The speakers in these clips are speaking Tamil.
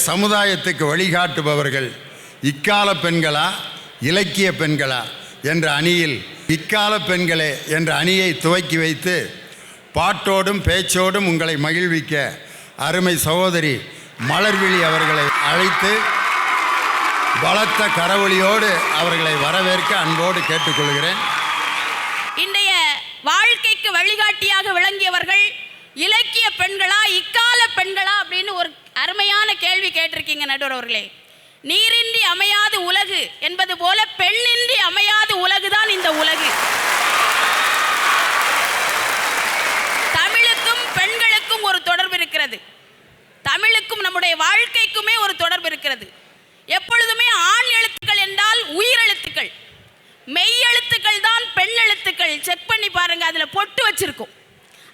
சமுதாயத்துக்கு வழிகாட்டுபவர்கள் இக்கால பெண்களா இலக்கிய பெண்களா என்ற அணியில் இக்கால பெண்களே என்ற அணியை துவக்கி வைத்து பாட்டோடும் பேச்சோடும் உங்களை மகிழ்விக்க அருமை சகோதரி மலர்விழி அவர்களை அழைத்து பலத்த கரவொலியோடு அவர்களை வரவேற்க அன்போடு கேட்டுக்கொள்கிறேன். இன்றைய வாழ்க்கைக்கு வழிகாட்டியாக விளங்கியவர்கள் இலக்கிய பெண்களா இக்கால பெண்களா அப்படின்னு ஒரு அருமையான கேள்வி கேட்டிருக்கீங்க நடுவர் அவர்களே. நீரின்றி அமையாது உலகு என்பது போல பெண்ணின்றி அமையாது உலகுதான் இந்த உலகு. தமிழுக்கும் பெண்களுக்கும் ஒரு தொடர்பு இருக்கிறது. தமிழுக்கும் நம்முடைய வாழ்க்கைக்குமே ஒரு தொடர்பு இருக்கிறது. எப்பொழுதுமே ஆண் எழுத்துக்கள் என்றால் உயிர் எழுத்துக்கள், மெய் எழுத்துக்கள் தான் பெண் எழுத்துக்கள். செக் பண்ணி பாருங்க, அதுல பொட்டு வச்சிருக்கும்.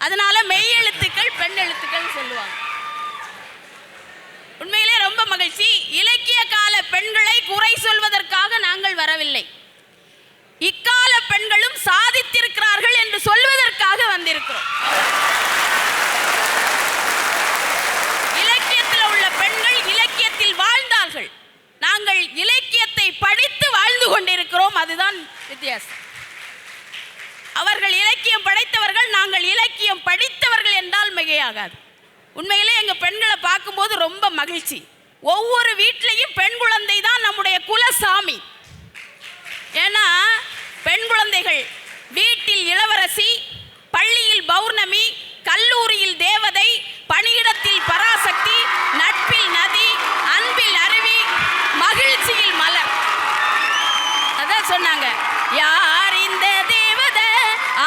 அதனால மெய் எழுத்துக்கள் பெண் எழுத்துக்கள் சொல்லுவாங்க. உண்மையிலே ரொம்ப மகிழ்ச்சி. இலக்கிய கால பெண்களை குறை சொல்வதற்காக நாங்கள் வரவில்லை. இக்கால பெண்களும் சாதித்திருக்கிறார்கள் என்று சொல்வதற்காக வந்திருக்கிறோம். இலக்கியத்தில் உள்ள பெண்கள் இலக்கியத்தில் வாழ்ந்தார்கள், நாங்கள் இலக்கியத்தை படித்து வாழ்ந்து கொண்டிருக்கிறோம். அதுதான் வித்தியாசம். அவர்கள் இலக்கியம் படைத்தவர்கள், நாங்கள் இலக்கியம் படித்தவர்கள் என்றால் மிகையாகாது. உண்மையிலே எங்கள் பெண்களை பார்க்கும்போது ரொம்ப மகிழ்ச்சி. ஒவ்வொரு வீட்டிலையும் பெண் குழந்தை தான் நம்முடைய குலசாமி. ஏன்னா பெண் குழந்தைகள் வீட்டில் இளவரசி, பள்ளியில் பௌர்ணமி, கல்லூரியில் தேவதை, பணியிடத்தில் பராசக்தி, நட்பில் நதி, அன்பில் அருவி, மகிழ்ச்சியில் மலர். அதான் சொன்னாங்க, யார் இந்த தேவதை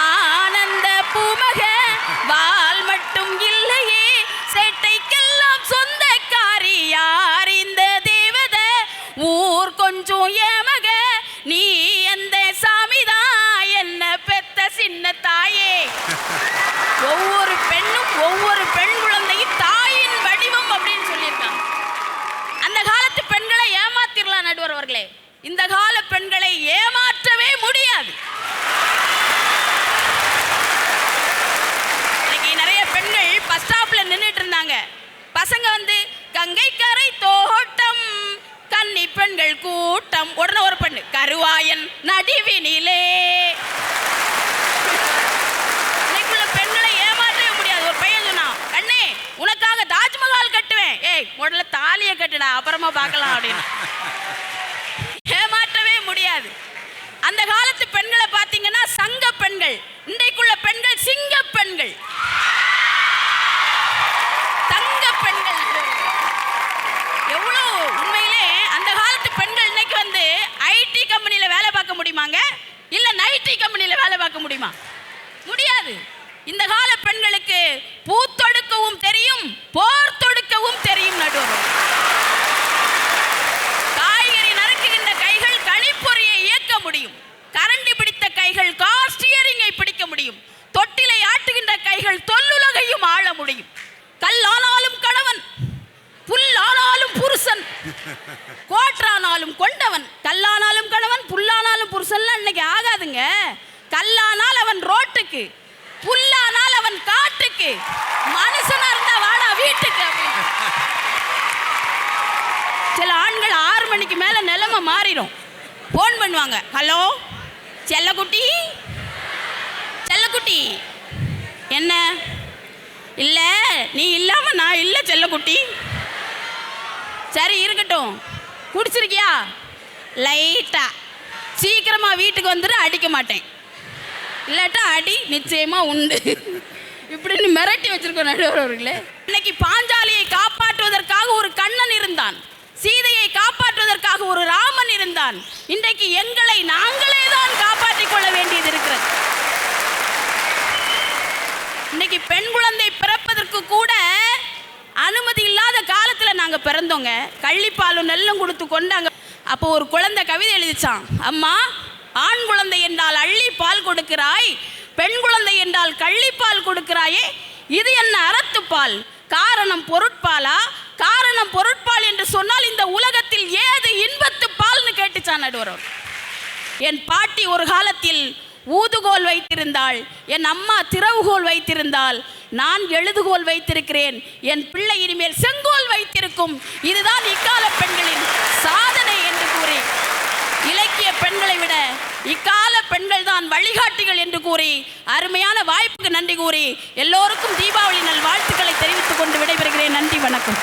ஆனந்த பூமக, வால் மட்டும் இல்லையே சேட்டைக்கெல்லாம் சொந்தக்காரி, யார் இந்த தேவதை ஊர் கொஞ்சம் ஏமக, நீ அந்த சாமிதான் என்ன பெத்த சின்ன தாயே. ஒவ்வொரு பெண்ணும் ஒவ்வொரு பெண் குழந்தையும் தாயின் வடிவம் அப்படின்னு சொல்லியிருக்காங்க. அந்த காலத்து பெண்களை ஏமாத்திரலாம் நடுவர் அவர்களே, இந்த கால பெண்களை ஏமாற்றவே முடியாது. நிறைய பெண்கள் பஸ் ஸ்டாப்ல நின்றுட்டு இருந்தாங்க. பசங்க வந்து கங்கை கரை தோட்டம் கன்னி பெண்கள் கூட்டம், உடனே ஒரு பெண்ணு கருவாயன் நடுவினிலே. இன்னைக்குள்ள பெண்களை ஏமாற்றவே முடியாது. ஒரு பையன் சொன்னா, கண்ணே உனக்காக தாஜ்மஹால் கட்டுவேன், ஏய் முதல்ல தாலியை கட்டுடா அப்புறமா பார்க்கலாம் அப்படின்னு. ஏமாற்றவே முடியாது. அந்த காலத்து பெண்களை பார்த்தீங்கன்னா சங்க பெண்கள், இன்றைக்குள்ள பெண்கள் சிங்க பெண்கள், தங்க பெண்கள். எவ்வளோ உண்மையிலே அந்த காலத்து பெண்கள் இன்னைக்கு வந்து ஐடி கம்பெனியில் வேலை பார்க்க முடியுமாங்க? இல்லை நைட்டி கம்பெனியில் வேலை பார்க்க முடியுமா? முடியாது. இந்த கால பெண்களுக்கு பூத்தொடுக்கவும் தெரியும், போர் தொடுக்கவும் தெரியும். நடுவர் காய்கறி நறுக்குகின்ற கைகள் கணிப்பொறியை இயக்க முடியும், கரண்டி பிடித்த கைகள் கார் ஸ்டியரிங்கை பிடிக்க முடியும், தொட்டிலை ஆட்டுகின்ற கைகள் தொல்லுலகையும் ஆள முடியும். கல்லானாலும் கணவன், புல்லானாலும் புருஷன், கோற்றானாலும் கொண்டவன். கல்லானாலும் கணவன், புல்லானாலும் புருஷன்லாம் இன்னைக்கு ஆகாதுங்க. கல்லானால் அவன் ரோட்டுக்கு, புல்லானால் அவன் காட்டுக்கு, மனுஷனா இருந்தா வாடா வீட்டுக்கு. சில ஆண்கள் 6 மணிக்கு மேல நிலைமை மாறிடும். போன் பண்ணுவாங்க, ஹலோ செல்லக்குட்டி, செல்லக்குட்டி என்ன? இல்ல நீ இல்லாம நான் இல்ல செல்லக்குட்டி. சரி இருக்கட்டும், குடிச்சிருக்கியா? லைட்டா. சீக்கிரமா வீட்டுக்கு வந்துட்டு அடிக்க மாட்டேன், இல்லாட்டா அடி நிச்சயமா உண்டு. இப்படின்னு மிரட்டி வச்சிருக்கோம் நடுவர் அவர்களே. இன்னைக்கு பாஞ்சாலியை காப்பாற்றுவதற்காக ஒரு கண்ணன் இருந்தான், சீதையை காப்பாற்றுவதற்காக ஒரு ராமன் இருந்தான். இன்றைக்கு எங்களை நாங்களே தான் காப்பாற்றிக் கொள்ள வேண்டியது இருக்கிறது. இன்னைக்கு பெண் குழந்தை பிறப்பதற்கு கூட அனுமதி இல்லாத காலத்துல நாங்க பிறந்தோங்க. கள்ளிப்பாலும் நெல்லும் கொடுத்து கொண்டாங்க. அப்போ ஒரு குழந்தை கவிதை எழுதிச்சான், அம்மா ஆண் குழந்தை என்றால் அள்ளி பால் கொடுக்கிறாய், பெண் குழந்தை என்றால் கள்ளிப்பால் கொடுக்கிறாயே, இது என்ன அறத்துப்பால், காரணம் பொருட்பாலா, காரணம் பொருட்பால் என்று சொன்னால் இந்த உலகத்தில் ஏது இன்பத்து பால்னு கேட்டுச்சான் நடுவர். என் பாட்டி ஒரு காலத்தில் ஊதுகோல் வைத்திருந்தாள், என் அம்மா திறவுகோல் வைத்திருந்தாள், நான் எழுதுகோல் வைத்திருக்கிறேன், என் பிள்ளை இனிமேல் செங்கோல் வைத்திருக்கும். இதுதான் இக்கால பெண்களின் சாதனை என்று கூறி, இலக்கிய பெண்களை விட இக்கால பெண்கள் தான் வழிகாட்டிகள் என்று கூறி, அருமையான வாய்ப்புக்கு நன்றி கூறி எல்லோருக்கும் தீபாவளி நல் வாழ்த்துக்களை தெரிவித்துக் கொண்டு விடைபெறுகிறேன். நன்றி, வணக்கம்.